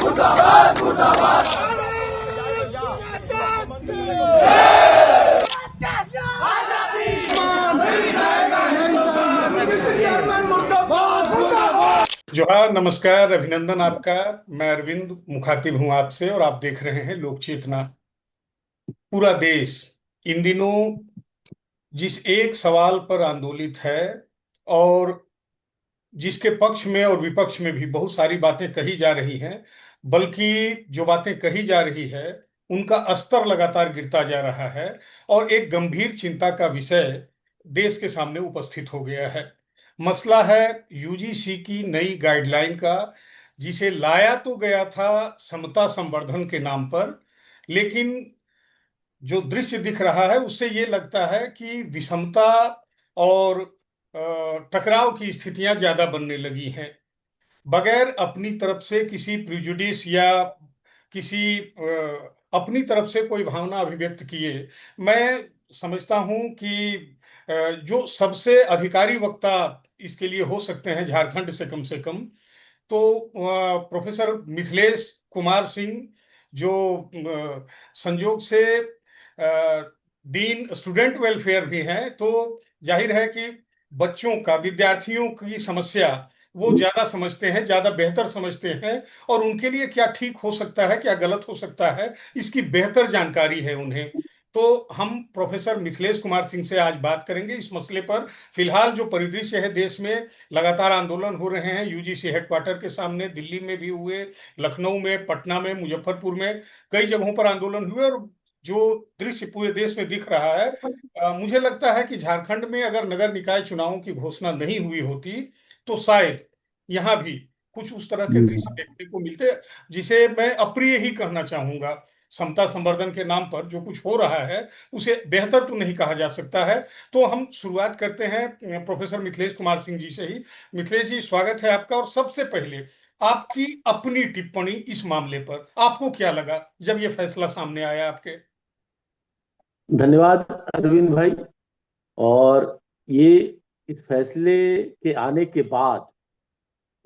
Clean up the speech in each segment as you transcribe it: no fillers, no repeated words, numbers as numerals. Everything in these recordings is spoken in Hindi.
जोहार, नमस्कार, अभिनंदन आपका। मैं अरविंद मुखातिब हूं आपसे और आप देख रहे हैं लोक चेतना। पूरा देश इन दिनों जिस एक सवाल पर आंदोलित है और जिसके पक्ष में और विपक्ष में भी बहुत सारी बातें कही जा रही हैं, बल्कि जो बातें कही जा रही है उनका स्तर लगातार गिरता जा रहा है और एक गंभीर चिंता का विषय देश के सामने उपस्थित हो गया है। मसला है यूजीसी की नई गाइडलाइन का, जिसे लाया तो गया था समता संवर्धन के नाम पर, लेकिन जो दृश्य दिख रहा है उससे ये लगता है कि विषमता और टकराव की स्थितियां ज्यादा बनने लगी हैं। बगैर अपनी तरफ से किसी प्रिजुडिस या किसी अपनी तरफ से कोई भावना अभिव्यक्त किए, मैं समझता हूं कि जो सबसे अधिकारी वक्ता इसके लिए हो सकते हैं झारखंड से कम, तो प्रोफेसर मिथिलेश कुमार सिंह, जो संयोग से डीन स्टूडेंट वेलफेयर भी हैं, तो जाहिर है कि बच्चों का, विद्यार्थियों की समस्या वो ज्यादा समझते हैं, ज्यादा बेहतर समझते हैं और उनके लिए क्या ठीक हो सकता है, क्या गलत हो सकता है, इसकी बेहतर जानकारी है उन्हें। तो हम प्रोफेसर मिथिलेश कुमार सिंह से आज बात करेंगे इस मसले पर। फिलहाल जो परिदृश्य है देश में, लगातार आंदोलन हो रहे हैं यूजीसी हेडक्वार्टर के सामने, दिल्ली में भी हुए, लखनऊ में, पटना में, मुजफ्फरपुर में, कई जगहों पर आंदोलन हुए। और जो दृश्य पूरे देश में दिख रहा है, मुझे लगता है कि झारखंड में अगर नगर निकाय चुनावों की घोषणा नहीं हुई होती तो शायद यहाँ भी कुछ उस तरह के दृश्य देखने को मिलते, जिसे मैं अप्रिय ही कहना चाहूंगा। समता संवर्धन के नाम पर जो कुछ हो रहा है उसे बेहतर तो नहीं कहा जा सकता है। तो हम शुरुआत करते हैं प्रोफेसर मिथिलेश कुमार सिंह जी से ही। मिथिलेश जी, स्वागत है आपका। और सबसे पहले आपकी अपनी टिप्पणी इस मामले पर, आपको क्या लगा जब ये फैसला सामने आया आपके? धन्यवाद अरविंद भाई। और ये इस फैसले के आने के बाद,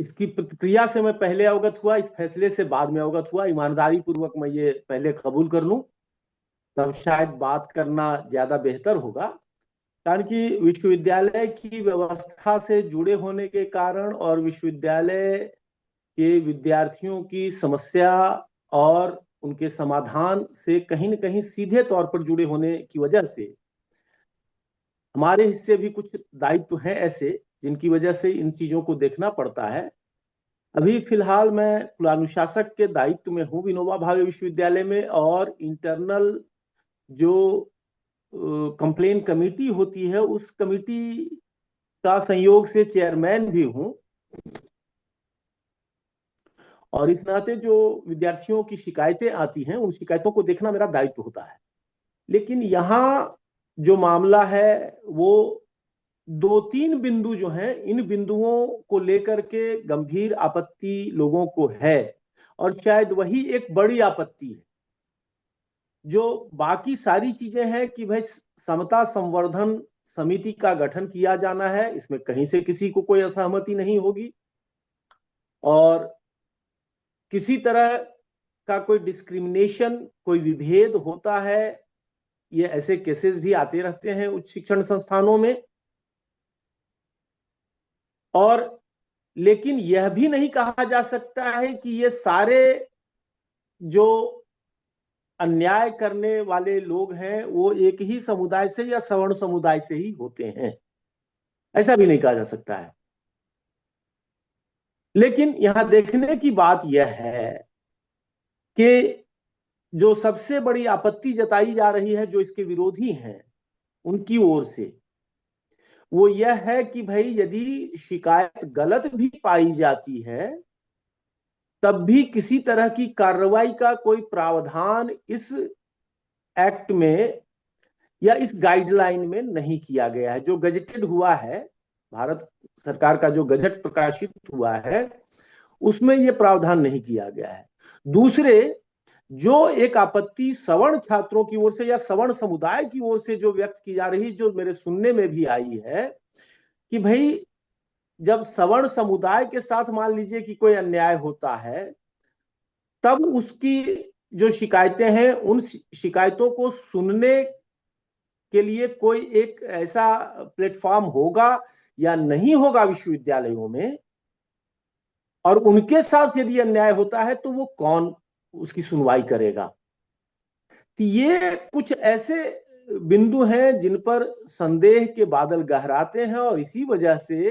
इसकी प्रतिक्रिया से मैं पहले अवगत हुआ, इस फैसले से बाद में अवगत हुआ। ईमानदारी पूर्वक मैं ये पहले कबूल कर लूं, तब शायद बात करना ज्यादा बेहतर होगा। कारण कि विश्वविद्यालय की व्यवस्था से जुड़े होने के कारण और विश्वविद्यालय के विद्यार्थियों की समस्या और उनके समाधान से कहीं न कहीं सीधे तौर पर जुड़े होने की वजह से हमारे हिस्से भी कुछ दायित्व हैं ऐसे, जिनकी वजह से इन चीजों को देखना पड़ता है। अभी फिलहाल मैं कुलानुशासक के दायित्व में हूँ विनोबा भावे विश्वविद्यालय में, और इंटरनल जो कंप्लेन कमेटी होती है उस कमेटी का संयोग से चेयरमैन भी हूँ। और इस नाते जो विद्यार्थियों की शिकायतें आती हैं उन शिकायतों को देखना मेरा दायित्व होता है। लेकिन यहाँ जो मामला है वो दो तीन बिंदु जो हैं, इन बिंदुओं को लेकर के गंभीर आपत्ति लोगों को है, और शायद वही एक बड़ी आपत्ति है। जो बाकी सारी चीजें हैं कि भाई समता संवर्धन समिति का गठन किया जाना है, इसमें कहीं से किसी को कोई असहमति नहीं होगी, और किसी तरह का कोई डिस्क्रिमिनेशन, कोई विभेद होता है, ये ऐसे केसेस भी आते रहते हैं उच्च शिक्षण संस्थानों में। और लेकिन यह भी नहीं कहा जा सकता है कि ये सारे जो अन्याय करने वाले लोग हैं वो एक ही समुदाय से या सवर्ण समुदाय से ही होते हैं, ऐसा भी नहीं कहा जा सकता है। लेकिन यहां देखने की बात यह है कि जो सबसे बड़ी आपत्ति जताई जा रही है, जो इसके विरोधी हैं उनकी ओर से, वो यह है कि भाई यदि शिकायत गलत भी पाई जाती है तब भी किसी तरह की कार्रवाई का कोई प्रावधान इस एक्ट में या इस गाइडलाइन में नहीं किया गया है। जो गजेटेड हुआ है, भारत सरकार का जो गजट प्रकाशित हुआ है, उसमें यह प्रावधान नहीं किया गया है। दूसरे, जो एक आपत्ति सवर्ण छात्रों की ओर से या सवर्ण समुदाय की ओर से जो व्यक्त की जा रही, जो मेरे सुनने में भी आई है कि भाई जब सवर्ण समुदाय के साथ मान लीजिए कि कोई अन्याय होता है तब उसकी जो शिकायतें हैं उन शिकायतों को सुनने के लिए कोई एक ऐसा प्लेटफॉर्म होगा या नहीं होगा विश्वविद्यालयों में, और उनके साथ यदि अन्याय होता है तो वो कौन उसकी सुनवाई करेगा। तो ये कुछ ऐसे बिंदु हैं जिन पर संदेह के बादल गहराते हैं, और इसी वजह से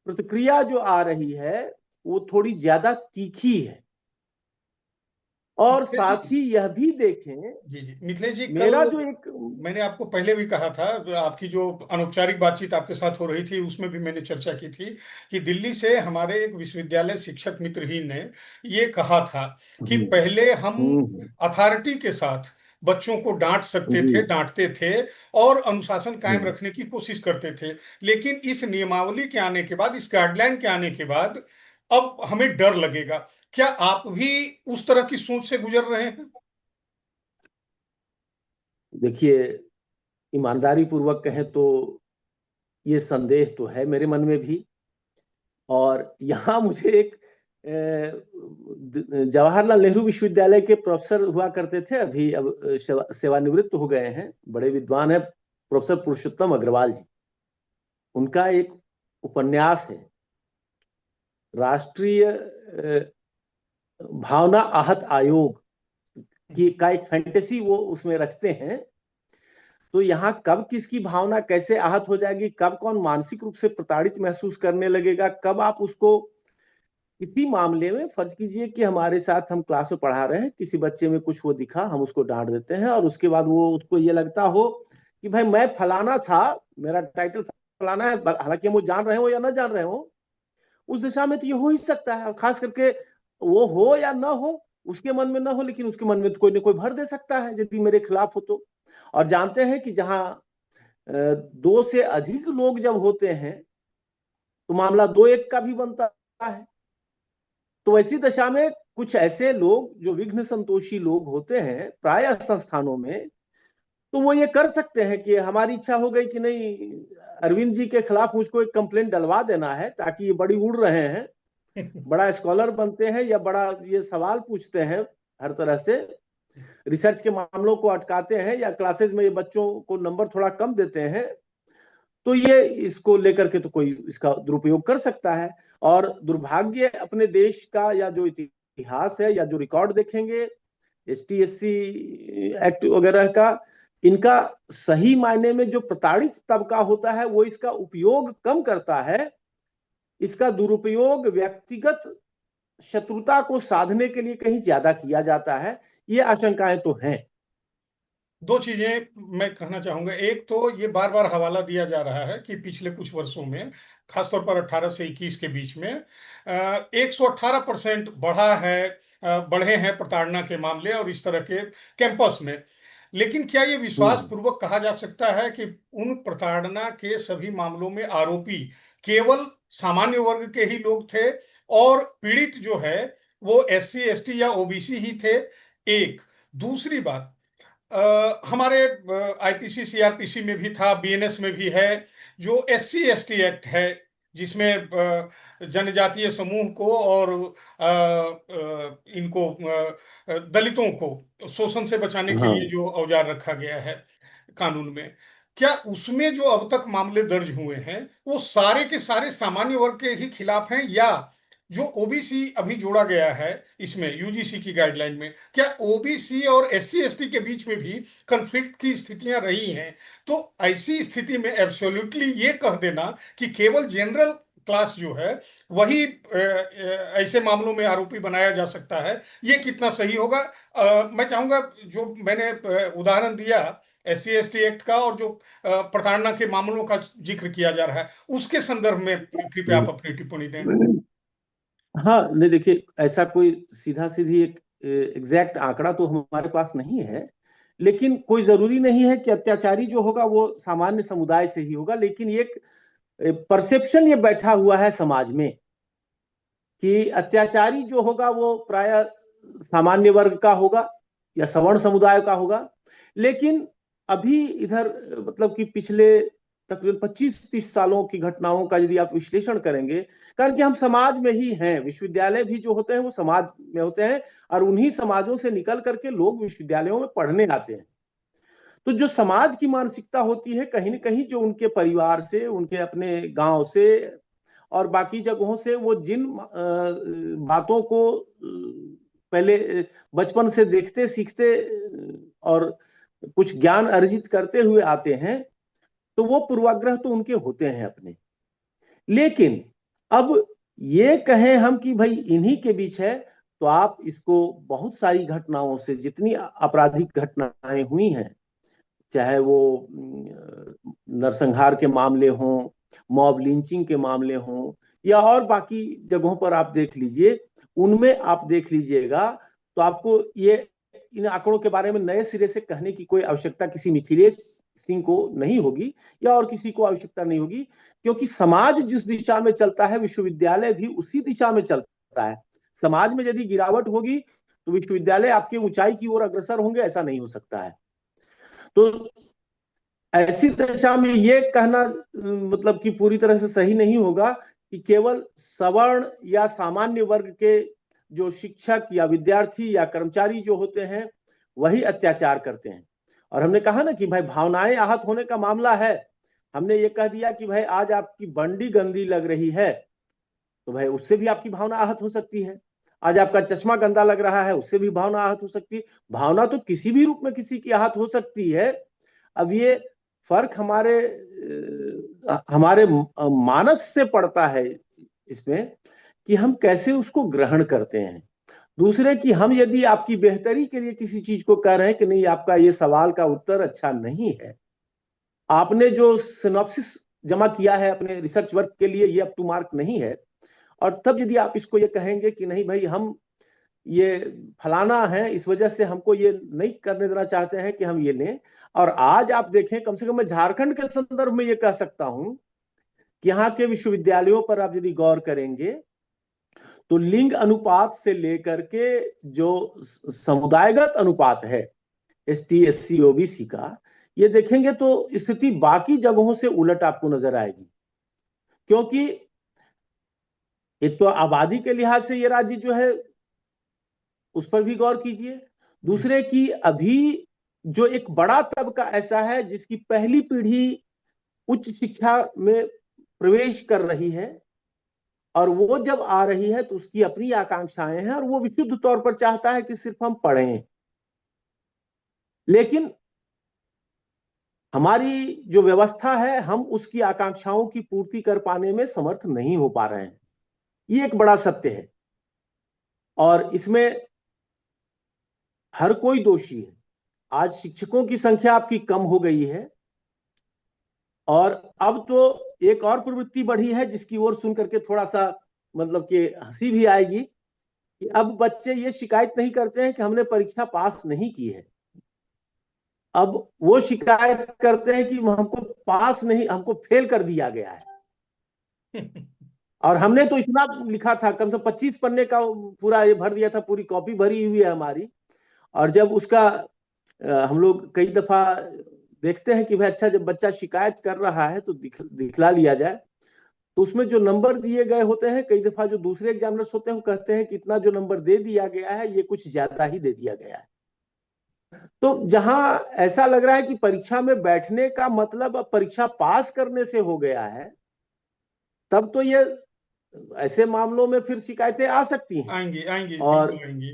प्रतिक्रिया जो आ रही है वो थोड़ी ज्यादा तीखी है। और मिथिलेश जी, साथ ही यह भी देखें, जी जी मिथिलेश जी, कल मेरा जो एक मैंने आपको पहले भी कहा था, आपकी जो अनौपचारिक बातचीत आपके साथ हो रही थी उसमें भी मैंने चर्चा की थी कि दिल्ली से हमारे एक विश्वविद्यालय शिक्षक मित्र ही ने ये कहा था कि हम्म, पहले हम हम्म, अथॉरिटी के साथ बच्चों को डांट सकते जी, थे, डांटते थे और अनुशासन कायम हम्म। रखने की कोशिश करते थे, लेकिन इस नियमावली के आने के बाद, इस गाइडलाइन के आने के बाद अब हमें डर लगेगा। क्या आप भी उस तरह की सोच से गुजर रहे हैं? देखिए, ईमानदारी पूर्वक कहें तो ये संदेह तो है मेरे मन में भी। और यहाँ मुझे एक जवाहरलाल नेहरू विश्वविद्यालय के प्रोफेसर हुआ करते थे, अभी अब सेवानिवृत्त हो गए हैं, बड़े विद्वान है, प्रोफेसर पुरुषोत्तम अग्रवाल जी। उनका एक उपन्यास है, राष्ट्रीय भावना आहत आयोग की का एक फैंटेसी वो उसमें रचते हैं। तो यहाँ कब किसकी भावना कैसे आहत हो जाएगी, कब कौन मानसिक रूप से प्रताड़ित महसूस करने लगेगा, कब आप उसको किसी मामले में, फर्ज कीजिए कि हमारे साथ हम क्लास में पढ़ा रहे हैं, किसी बच्चे में कुछ वो दिखा, हम उसको डांट देते हैं, और उसके बाद वो उसको ये लगता हो कि भाई मैं फलाना था, मेरा टाइटल फलाना है, हालांकि हम वो जान रहे हो या ना जान रहे हो, उस दिशा में तो ये हो ही सकता है। और खास करके वो हो या ना हो, उसके मन में ना हो, लेकिन उसके मन में तो कोई ना कोई भर दे सकता है यदि मेरे खिलाफ हो तो। और जानते हैं कि जहां दो से अधिक लोग जब होते हैं तो मामला दो एक का भी बनता है। तो ऐसी दशा में कुछ ऐसे लोग जो विघ्न संतोषी लोग होते हैं प्राय संस्थानों में, तो वो ये कर सकते हैं कि हमारी इच्छा हो गई कि नहीं, अरविंद जी के खिलाफ मुझको एक कंप्लेंट डलवा देना है, ताकि ये बड़ी उड़ रहे हैं, बड़ा स्कॉलर बनते हैं या बड़ा ये सवाल पूछते हैं, हर तरह से रिसर्च के मामलों को अटकाते हैं, या क्लासेस में ये बच्चों को नंबर थोड़ा कम देते हैं, तो ये इसको लेकर के तो कोई इसका दुरुपयोग कर सकता है। और दुर्भाग्य अपने देश का, या जो इतिहास है या जो रिकॉर्ड देखेंगे HTSC एक्ट वगैरह का, इनका सही मायने में जो प्रताड़ित तबका होता है वो इसका उपयोग कम करता है, इसका दुरुपयोग व्यक्तिगत शत्रुता को साधने के लिए कहीं ज्यादा किया जाता है। ये आशंकाएं तो हैं। दो चीजें मैं कहना चाहूंगा। एक तो ये बार बार हवाला दिया जा रहा है कि पिछले कुछ वर्षों में, खासतौर पर 18 से 21 के बीच में 118% बढ़ा है, बढ़े हैं प्रताड़ना के मामले और इस तरह के कैंपस में। लेकिन क्या ये विश्वास हम्म, पूर्वक कहा जा सकता है कि उन प्रताड़ना के सभी मामलों में आरोपी केवल सामान्य वर्ग के ही लोग थे और पीड़ित जो है वो SC ST या OBC ही थे? एक। दूसरी बात, हमारे IPC CRPC में भी था, BNS में भी है, जो SC ST एक्ट है, जिसमें जनजातीय समूह को और इनको दलितों को शोषण से बचाने के लिए हाँ, जो औजार रखा गया है कानून में, क्या उसमें जो अब तक मामले दर्ज हुए हैं वो सारे के सारे सामान्य वर्ग के ही खिलाफ हैं, या जो OBC अभी जोड़ा गया है इसमें UGC की गाइडलाइन में, क्या OBC और SC ST के बीच में भी कंफ्लिक्ट की स्थितियां रही हैं? तो ऐसी स्थिति में एब्सोल्युटली ये कह देना कि केवल जनरल क्लास जो है वही ऐसे मामलों में आरोपी बनाया जा सकता है, ये कितना सही होगा? मैं चाहूंगा, जो मैंने उदाहरण दिया SC ST एक्ट का और जो प्रताड़ना के मामलों का जिक्र किया जा रहा है, उसके संदर्भ में कृपया आप अपनी टिप्पणी दें। हाँ, नहीं देखिए, ऐसा कोई सीधा सीधी एक एग्जैक्ट आंकड़ा तो हमारे पास नहीं है, लेकिन कोई जरूरी नहीं है कि अत्याचारी जो होगा वो सामान्य समुदाय से ही होगा, लेकिन एक परसेप्शन ये बैठा हुआ है समाज में कि अत्याचारी जो होगा वो प्राय सामान्य वर्ग का होगा या सवर्ण समुदाय का होगा। लेकिन अभी इधर मतलब कि पिछले तकरीबन 25-30 सालों की घटनाओं का यदि आप विश्लेषण करेंगे, कारण कि हम समाज में ही हैं, विश्वविद्यालय भी जो होते हैं वो समाज में होते हैं, और उन्हीं समाजों से निकल करके लोग विश्वविद्यालयों में पढ़ने आते हैं। तो जो समाज की मानसिकता होती है कहीं ना कहीं, जो उनके परिवार से, उनके अपने गांव से और बाकी जगहों से वो जिन बातों को पहले बचपन से देखते सीखते और कुछ ज्ञान अर्जित करते हुए आते हैं, तो वो पूर्वाग्रह तो उनके होते हैं अपने। लेकिन अब ये कहें हम कि भाई इन्हीं के बीच है, तो आप इसको बहुत सारी घटनाओं से, जितनी आपराधिक घटनाएं हुई हैं, चाहे वो नरसंहार के मामले हों, मॉब लिंचिंग के मामले हों, या और बाकी जगहों पर आप देख लीजिए, उनमें आप देख लीजिएगा तो आपको ये इन आंकड़ों के बारे में नए सिरे से कहने की कोई आवश्यकता किसी मिथिलेश सिंह को नहीं होगी, या और किसी को आवश्यकता नहीं होगी, क्योंकि समाज जिस दिशा में चलता है विश्वविद्यालय भी उसी दिशा में चलता है। समाज में यदि गिरावट होगी तो विश्वविद्यालय आपकी ऊंचाई की ओर अग्रसर होंगे, ऐसा नहीं हो सकता है। तो ऐसी दशा में ये कहना मतलब कि पूरी तरह से सही नहीं होगा कि केवल सवर्ण या सामान्य वर्ग के जो शिक्षक या विद्यार्थी या कर्मचारी जो होते हैं वही अत्याचार करते हैं। और हमने कहा ना कि भाई भावनाएं आहत होने का मामला है, हमने ये कह दिया कि भाई आज आपकी बंडी गंदी लग रही है, तो भाई उससे भी आपकी भावना आहत हो सकती है। आज आपका चश्मा गंदा लग रहा है, उससे भी भावना आहत हो सकती है। भावना तो किसी भी रूप में किसी की आहत हो सकती है। अब ये फर्क हमारे मानस से पड़ता है इसमें, कि हम कैसे उसको ग्रहण करते हैं। दूसरे कि हम यदि आपकी बेहतरी के लिए किसी चीज को कह रहे हैं कि नहीं, आपका ये सवाल का उत्तर अच्छा नहीं है, आपने जो सिनॉप्सिस जमा किया है अपने रिसर्च वर्क के लिए ये अप टू मार्क नहीं है, और तब यदि आप इसको ये कहेंगे कि नहीं भाई हम ये फलाना है, इस वजह से हमको ये नहीं करने देना चाहते हैं कि हम ये लें। और आज आप देखें, कम से कम मैं झारखंड के संदर्भ में ये कह सकता हूं कि यहाँ के विश्वविद्यालयों पर आप यदि गौर करेंगे तो लिंग अनुपात से लेकर के जो समुदायगत अनुपात है, ST SC OBC का, ये देखेंगे तो स्थिति बाकी जगहों से उलट आपको नजर आएगी। क्योंकि एक तो आबादी के लिहाज से ये राज्य जो है उस पर भी गौर कीजिए, दूसरे की अभी जो एक बड़ा तबका ऐसा है जिसकी पहली पीढ़ी उच्च शिक्षा में प्रवेश कर रही है, और वो जब आ रही है तो उसकी अपनी आकांक्षाएं हैं और वो विशुद्ध तौर पर चाहता है कि सिर्फ हम पढ़ें। लेकिन हमारी जो व्यवस्था है, हम उसकी आकांक्षाओं की पूर्ति कर पाने में समर्थ नहीं हो पा रहे हैं। ये एक बड़ा सत्य है और इसमें हर कोई दोषी है। आज शिक्षकों की संख्या आपकी कम हो गई है, और अब तो एक और प्रवृत्ति बढ़ी है जिसकी ओर सुन करके थोड़ा सा मतलब कि हंसी भी आएगी, कि अब बच्चे ये शिकायत नहीं करते हैं कि हमने परीक्षा पास नहीं की है, अब वो शिकायत करते हैं कि हमको पास नहीं, हमको फेल कर दिया गया है। और हमने तो इतना लिखा था, कम से कम 25 पन्ने का पूरा ये भर दिया था, पूरी कॉपी भरी हुई है हमारी। और जब उसका हम लोग कई दफा देखते हैं कि भाई अच्छा, जब बच्चा शिकायत कर रहा है तो दिखला लिया जाए, तो उसमें जो नंबर दिए गए होते हैं, कई दफा जो दूसरे एग्जामिनर्स होते हैं वो कहते हैं कि इतना जो नंबर दे दिया गया है ये कुछ ज्यादा ही दे दिया गया है। तो जहां ऐसा लग रहा है कि परीक्षा में बैठने का मतलब अब परीक्षा पास करने से हो गया है, तब तो ये ऐसे मामलों में फिर शिकायतें आ सकती हैं। आएंगी आएंगी और बिल्कुल आएंगी।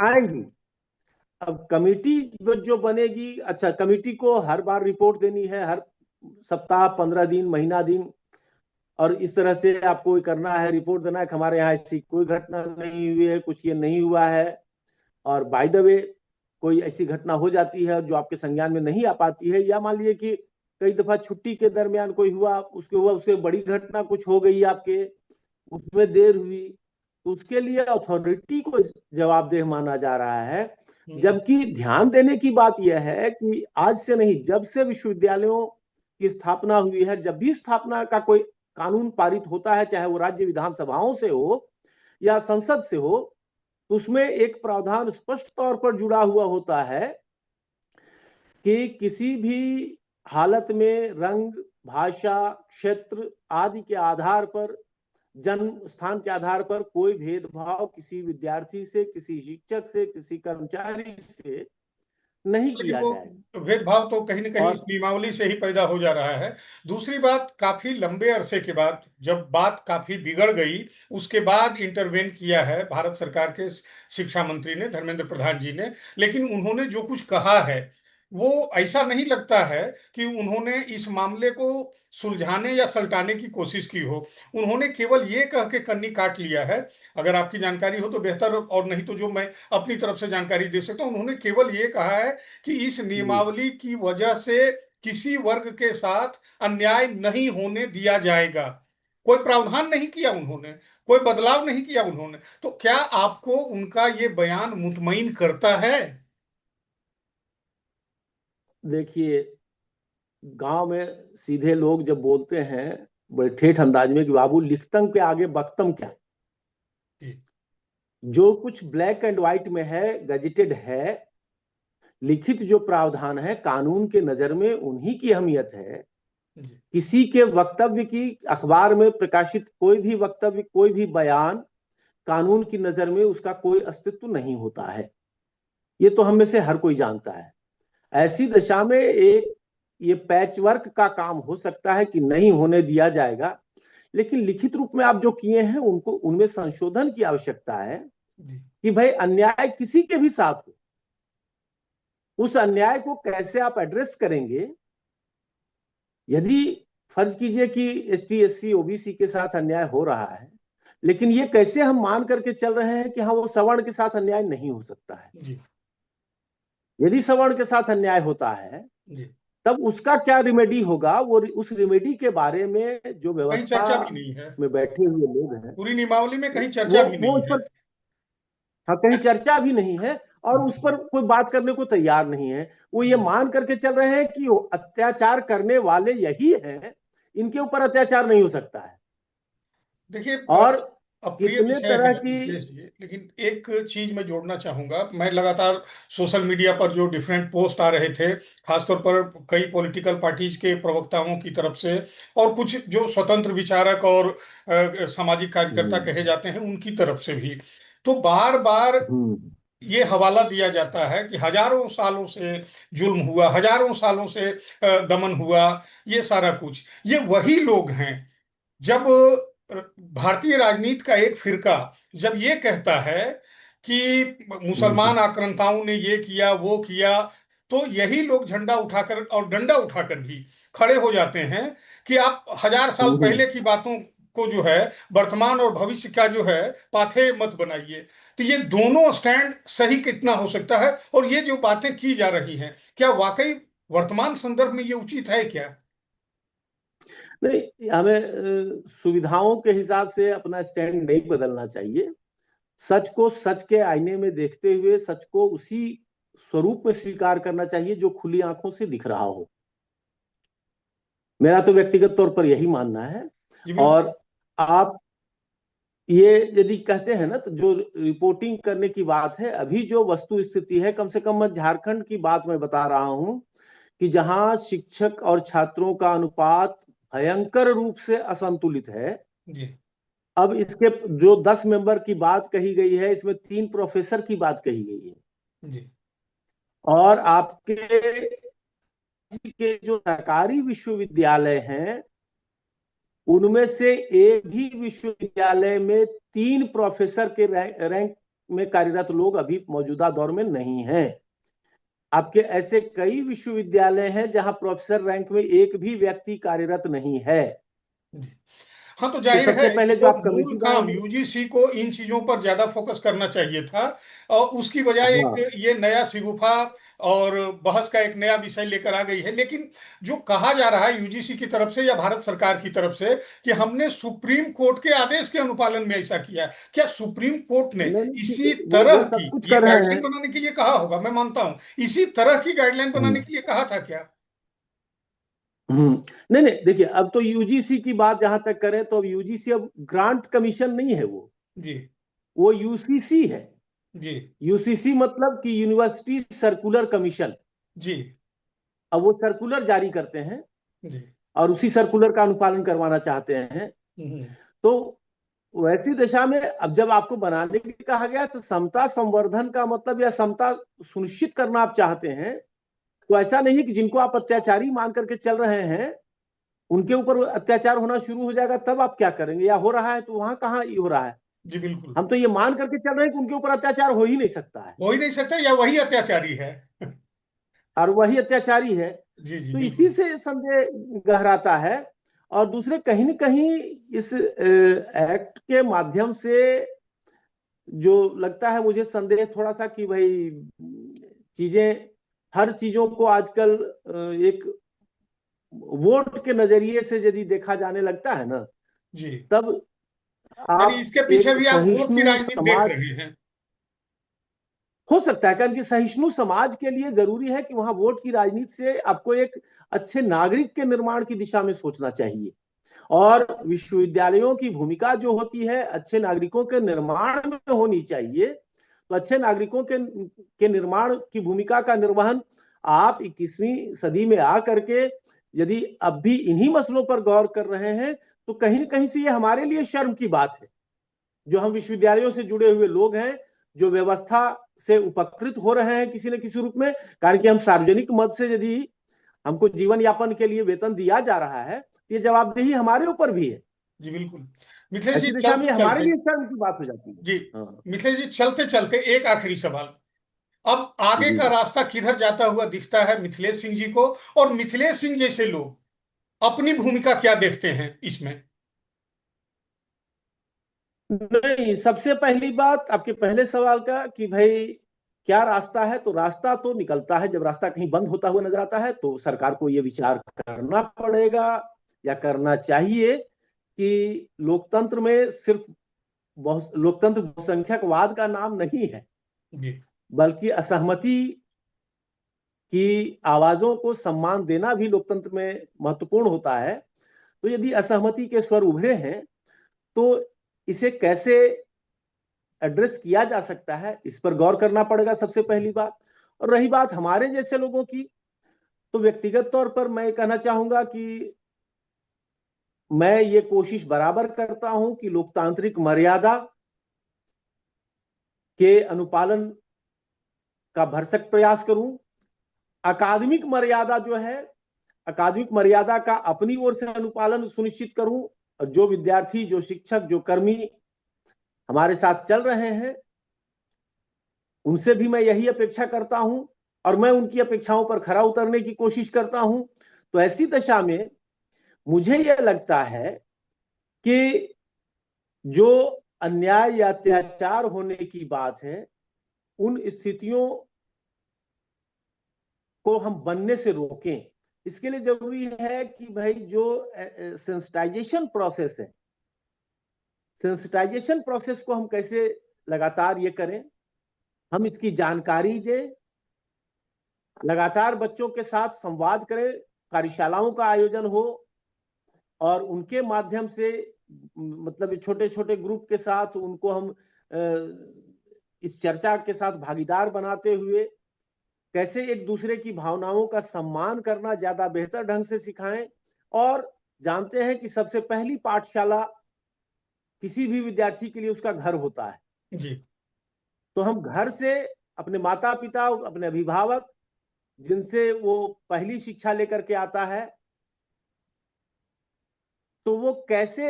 आएंगी। अब कमेटी जो बनेगी, अच्छा कमेटी को हर बार रिपोर्ट देनी है, हर सप्ताह, 15 दिन, महीना दिन, और इस तरह से आपको करना है, रिपोर्ट देना है कि हमारे यहाँ ऐसी कोई घटना नहीं हुई है, कुछ ये नहीं हुआ है। और बाय द वे कोई ऐसी घटना हो जाती है जो आपके संज्ञान में नहीं आ पाती है, या मान लीजिए कि कई दफा छुट्टी के दरमियान कोई हुआ उससे बड़ी घटना कुछ हो गई आपके, उसमें देर हुई, तो उसके लिए अथॉरिटी को जवाबदेह माना जा रहा है। जबकि ध्यान देने की बात यह है कि आज से नहीं, जब से विश्वविद्यालयों की स्थापना हुई है, जब भी स्थापना का कोई कानून पारित होता है, चाहे वो राज्य विधानसभाओं से हो या संसद से हो, उसमें एक प्रावधान स्पष्ट तौर पर जुड़ा हुआ होता है कि किसी भी हालत में रंग, भाषा, क्षेत्र आदि के आधार पर, जन्म स्थान के आधार पर कोई भेदभाव किसी विद्यार्थी से, किसी शिक्षक से, किसी कर्मचारी से नहीं लेकिन किया वो जाएगा। भेदभाव तो कहीं न कहीं इस और नियमावली से ही पैदा हो जा रहा है। दूसरी बात, काफी लंबे अरसे के बाद जब बात काफी बिगड़ गई, उसके बाद इंटरवेन किया है भारत सरकार के शिक्षा मंत्री ने, धर्मेंद्र प्रधान जी ने। लेकिन उन्होंने जो कुछ कहा है, वो ऐसा नहीं लगता है कि उन्होंने इस मामले को सुलझाने या सल्टाने की कोशिश की हो। उन्होंने केवल ये कह के कन्नी काट लिया है। अगर आपकी जानकारी हो तो बेहतर, और नहीं तो जो मैं अपनी तरफ से जानकारी दे सकता हूं, उन्होंने केवल ये कहा है कि इस नियमावली की वजह से किसी वर्ग के साथ अन्याय नहीं होने दिया जाएगा। कोई प्रावधान नहीं किया उन्होंने, कोई बदलाव नहीं किया उन्होंने। तो क्या आपको उनका ये बयान मुतमईन करता है? देखिए, गांव में सीधे लोग जब बोलते हैं बड़े ठेठ अंदाज में कि बाबू लिखतम के आगे बख्तम क्या, जी, जो कुछ ब्लैक एंड व्हाइट में है, गजेटेड है, लिखित जो प्रावधान है कानून के नजर में उन्हीं की अहमियत है। जी, किसी के वक्तव्य की, अखबार में प्रकाशित कोई भी वक्तव्य, कोई भी बयान कानून की नजर में उसका कोई अस्तित्व नहीं होता है। ये तो हम में से हर कोई जानता है। ऐसी दशा में एक ये पैचवर्क का काम हो सकता है कि नहीं होने दिया जाएगा, लेकिन लिखित रूप में आप जो किए हैं उनको, उनमें संशोधन की आवश्यकता है जी, कि भाई अन्याय किसी के भी साथ हो, उस अन्याय को कैसे आप एड्रेस करेंगे। यदि फर्ज कीजिए कि एसटी, एससी, ओबीसी के साथ अन्याय हो रहा है, लेकिन ये कैसे हम मान करके चल रहे हैं कि हाँ वो सवर्ण के साथ अन्याय नहीं हो सकता है। जी, यदि सवर्ण के साथ अन्याय होता है जी। तब उसका क्या रिमेडी होगा, वो उस रिमेडी के बारे में जो कहीं व्यवस्था चर्चा भी नहीं है। में बैठे हुए लोग हैं, पूरी नियमावली में कहीं चर्चा भी वो नहीं उस है। पर, हाँ, कहीं चर्चा भी नहीं है और उस पर कोई बात करने को तैयार नहीं है। वो ये जी, मान करके चल रहे हैं कि वो अत्याचार करने वाले यही हैं, इनके ऊपर अत्याचार नहीं हो सकता है। देखिए, और अप्रिय कितने विषय है तरह की, विशेष ये, लेकिन एक चीज मैं जोड़ना चाहूंगा। मैं लगातार सोशल मीडिया पर जो डिफरेंट पोस्ट आ रहे थे, खासतौर पर कई पॉलिटिकल पार्टीज के प्रवक्ताओं की तरफ से, और कुछ जो स्वतंत्र विचारक और सामाजिक कार्यकर्ता कहे जाते हैं उनकी तरफ से भी, तो बार बार हम्म, ये हवाला दिया जाता है कि हजारों सालों से जुल्म हुआ, हजारों सालों से दमन हुआ, ये सारा कुछ। ये वही लोग हैं, जब भारतीय राजनीति का एक फिरका जब ये कहता है कि मुसलमान आक्रांताओं ने ये किया वो किया, तो यही लोग झंडा उठाकर और डंडा उठाकर भी खड़े हो जाते हैं कि आप हजार साल हम्म, पहले की बातों को जो है वर्तमान और भविष्य का जो है पाथेय मत बनाइए। तो ये दोनों स्टैंड सही कितना हो सकता है, और ये जो बातें की जा रही हैं, क्या वाकई वर्तमान संदर्भ में ये उचित है क्या? नहीं, हमें सुविधाओं के हिसाब से अपना स्टैंड नहीं बदलना चाहिए। सच को सच के आईने में देखते हुए सच को उसी स्वरूप में स्वीकार करना चाहिए जो खुली आंखों से दिख रहा हो। मेरा तो व्यक्तिगत तौर पर यही मानना है। जी, बिल्कुल। और आप ये यदि कहते हैं ना, तो जो रिपोर्टिंग करने की बात है, अभी जो वस्तु स्थिति है, कम से कम मैं झारखंड की बात मैं बता रहा हूं कि जहां शिक्षक और छात्रों का अनुपात भयंकर रूप से असंतुलित है। जी, अब इसके जो 10 मेंबर की बात कही गई है, इसमें 3 प्रोफेसर की बात कही गई है। जी, और आपके के जो सरकारी विश्वविद्यालय हैं, उनमें से एक भी विश्वविद्यालय में 3 प्रोफेसर के रैंक में कार्यरत लोग अभी मौजूदा दौर में नहीं हैं। आपके ऐसे कई विश्वविद्यालय हैं जहां प्रोफेसर रैंक में एक भी व्यक्ति कार्यरत नहीं है। जी। हाँ, तो तो जाहिर है सबसे कि पहले जो जो आप मूल कमेटी काम बनाएंगे। यूजीसी को इन चीजों पर ज्यादा फोकस करना चाहिए था, और उसकी बजाय एक हाँ, ये नया शिगुफा और बहस का एक नया विषय लेकर आ गई है। लेकिन जो कहा जा रहा है यूजीसी की तरफ से या भारत सरकार की तरफ से कि हमने सुप्रीम कोर्ट के आदेश के अनुपालन में ऐसा किया है, क्या सुप्रीम कोर्ट ने नहीं नहीं, ठीक है, इसी वो तरह सब की कुछ ये कर रहे गाइडलाइन हैं। बनाने के लिए कहा होगा, मैं मानता हूं इसी तरह की गाइडलाइन बनाने हम्म, के लिए कहा था क्या? हम्म। नहीं नहीं, देखिए, अब तो यूजीसी की बात जहां तक करें तो अब यूजीसी अब ग्रांट कमीशन नहीं है, जी, वो यूसीसी है। जी, यूसीसी मतलब कि यूनिवर्सिटी सर्कुलर कमीशन। जी, अब वो सर्कुलर जारी करते हैं जी। और उसी सर्कुलर का अनुपालन करवाना चाहते हैं। हम्म। तो वैसी दिशा में अब जब आपको बनाने के लिए कहा गया तो समता संवर्धन का मतलब या समता सुनिश्चित करना आप चाहते हैं, तो ऐसा नहीं है कि जिनको आप अत्याचारी मान करके चल रहे हैं उनके ऊपर अत्याचार होना शुरू हो जाएगा तब आप क्या करेंगे, या हो रहा है तो वहां कहाँ ये हो रहा है। जी बिल्कुल। हम तो ये मान करके चल रहे हैं कि उनके ऊपर अत्याचार हो ही नहीं सकता है हो ही नहीं सकता, या वही अत्याचारी है। और वही अत्याचारी है। जी जी तो इसी बिल्कुल। से संदेह गहराता है। और दूसरे कहीं न कहीं इस एक्ट के माध्यम से जो लगता है मुझे संदेह थोड़ा सा कि भाई चीजें, हर चीजों को आजकल एक वोट के नजरिए से यदि देखा जाने लगता है ना, जी। तब यानी आप इसके पीछे एक भी आप वोट की सहिष्णु राजनीति देख समाज रहे हैं। हो सकता है, कारण कि सहिष्णु समाज के लिए जरूरी है कि वहां वोट की राजनीति से आपको एक अच्छे नागरिक के निर्माण की दिशा में सोचना चाहिए। और विश्वविद्यालयों की भूमिका जो होती है अच्छे नागरिकों के निर्माण में होनी चाहिए। तो अच्छे नागरिकों के निर्माण की भूमिका का निर्वहन आप 21वीं सदी में आकर के यदि अब भी इन्हीं मसलों पर गौर कर रहे हैं तो कहीं न कहीं से ये हमारे लिए शर्म की बात है, जो हम विश्वविद्यालयों से जुड़े हुए लोग हैं, जो व्यवस्था से उपकृत हो रहे हैं किसी न किसी रूप में, कारण कि हम सार्वजनिक मद से यदि हमको जीवन यापन के लिए वेतन दिया जा रहा है तो ये जवाबदेही हमारे ऊपर भी है। जी बिल्कुल। मिथिलेश जी ऐसी दिशा में चलते हमारे चलते, लिए शर्म की बात हो जाती है। जी हाँ मिथिलेश जी चलते चलते एक आखिरी सवाल। अब आगे जी। का रास्ता किधर जाता हुआ दिखता है मिथिलेश सिंह जी को, और मिथिलेश सिंह जैसे लोग अपनी भूमिका क्या देखते हैं इसमें? नहीं, सबसे पहली बात आपके पहले सवाल का कि भाई क्या रास्ता है, तो रास्ता तो निकलता है जब रास्ता कहीं बंद होता हुआ नजर आता है तो सरकार को यह विचार करना पड़ेगा या करना चाहिए कि लोकतंत्र में सिर्फ लोकतंत्र बहुसंख्यकवाद का नाम नहीं है, जी। बल्कि असहमति की आवाजों को सम्मान देना भी लोकतंत्र में महत्वपूर्ण होता है। तो यदि असहमति के स्वर उभरे हैं तो इसे कैसे एड्रेस किया जा सकता है, इस पर गौर करना पड़ेगा सबसे पहली बात। और रही बात हमारे जैसे लोगों की, तो व्यक्तिगत तौर पर मैं कहना चाहूंगा कि मैं ये कोशिश बराबर करता हूं कि लोकतांत्रिक मर्यादा के अनुपालन का भरसक प्रयास करूं। अकादमिक मर्यादा जो है, अकादमिक मर्यादा का अपनी ओर से अनुपालन सुनिश्चित करूं। और जो विद्यार्थी, जो शिक्षक, जो कर्मी हमारे साथ चल रहे हैं उनसे भी मैं यही अपेक्षा करता हूं और मैं उनकी अपेक्षाओं पर खरा उतरने की कोशिश करता हूं। तो ऐसी दशा में मुझे यह लगता है कि जो अन्याय या अत्याचार होने की बात है उन स्थितियों को हम बनने से रोकें। इसके लिए जरूरी है कि भाई जो सेंसिटाइजेशन प्रोसेस है, सेंसिटाइजेशन प्रोसेस को हम कैसे लगातार ये करें, हम इसकी जानकारी दें, लगातार बच्चों के साथ संवाद करें, कार्यशालाओं का आयोजन हो और उनके माध्यम से मतलब छोटे छोटे ग्रुप के साथ उनको हम इस चर्चा के साथ भागीदार बनाते हुए कैसे एक दूसरे की भावनाओं का सम्मान करना ज्यादा बेहतर ढंग से सिखाएं। और जानते हैं कि सबसे पहली पाठशाला किसी भी विद्यार्थी के लिए उसका घर होता है। जी। तो हम घर से अपने माता पिता, अपने अभिभावक जिनसे वो पहली शिक्षा लेकर के आता है, तो वो कैसे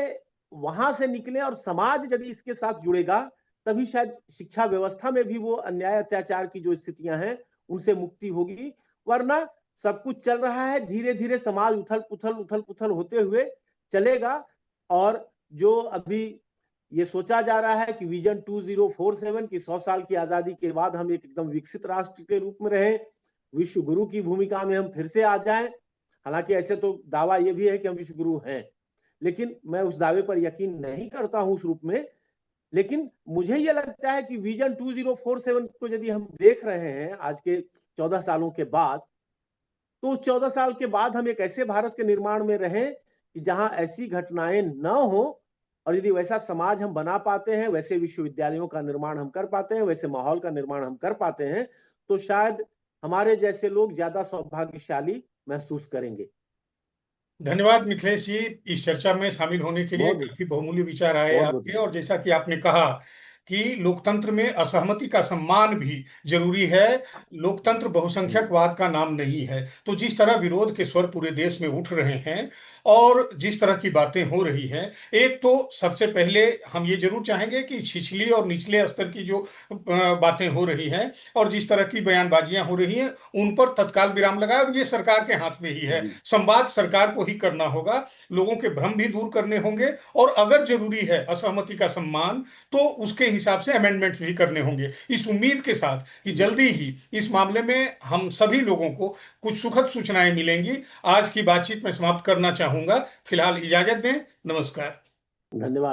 वहां से निकले और समाज यदि इसके साथ जुड़ेगा तभी शायद शिक्षा व्यवस्था में भी वो अन्याय अत्याचार की जो स्थितियां हैं उनसे मुक्ति होगी। वरना सब कुछ चल रहा है, धीरे धीरे समाज उथल पुथल होते हुए चलेगा। और जो अभी ये सोचा जा रहा है कि विजन 2047 की 100 साल की आजादी के बाद हम एक एकदम विकसित राष्ट्र के रूप में रहे, विश्व गुरु की भूमिका में हम फिर से आ जाएं। हालांकि ऐसे तो दावा ये भी है कि हम विश्व गुरु हैं, लेकिन मैं उस दावे पर यकीन नहीं करता हूं उस रूप में। लेकिन मुझे यह लगता है कि विजन 2047 को यदि हम देख रहे हैं आज के 14 सालों के बाद, तो उस 14 साल के बाद हम एक ऐसे भारत के निर्माण में रहें कि जहां ऐसी घटनाएं न हो। और यदि वैसा समाज हम बना पाते हैं, वैसे विश्वविद्यालयों का निर्माण हम कर पाते हैं, वैसे माहौल का निर्माण हम कर पाते हैं, तो शायद हमारे जैसे लोग ज्यादा सौभाग्यशाली महसूस करेंगे। धन्यवाद मिथिलेश जी, इस चर्चा में शामिल होने के लिए। बहुत बहुत काफी बहुमूल्य विचार आए बहुत बहुत आपके, और जैसा कि आपने कहा कि लोकतंत्र में असहमति का सम्मान भी जरूरी है। लोकतंत्र धन्यवाद। बहुसंख्यकवाद का नाम नहीं है। तो जिस तरह विरोध के स्वर पूरे देश में उठ रहे हैं और जिस तरह की बातें हो रही हैं, एक तो सबसे पहले हम ये जरूर चाहेंगे कि छिछली और निचले स्तर की जो बातें हो रही हैं और जिस तरह की बयानबाजियां हो रही हैं, उन पर तत्काल विराम लगाए। और ये सरकार के हाथ में ही है, जी संवाद सरकार को ही करना होगा, लोगों के भ्रम भी दूर करने होंगे, और अगर जरूरी है असहमति का सम्मान, तो उसके हिसाब से अमेंडमेंट भी करने होंगे, इस उम्मीद के साथ कि जी। जल्दी ही इस मामले में हम सभी लोगों को कुछ सुखद सूचनाएं मिलेंगी। आज की बातचीत में समाप्त करना चाहूंगा। फिलहाल इजाजत दें। नमस्कार। धन्यवाद।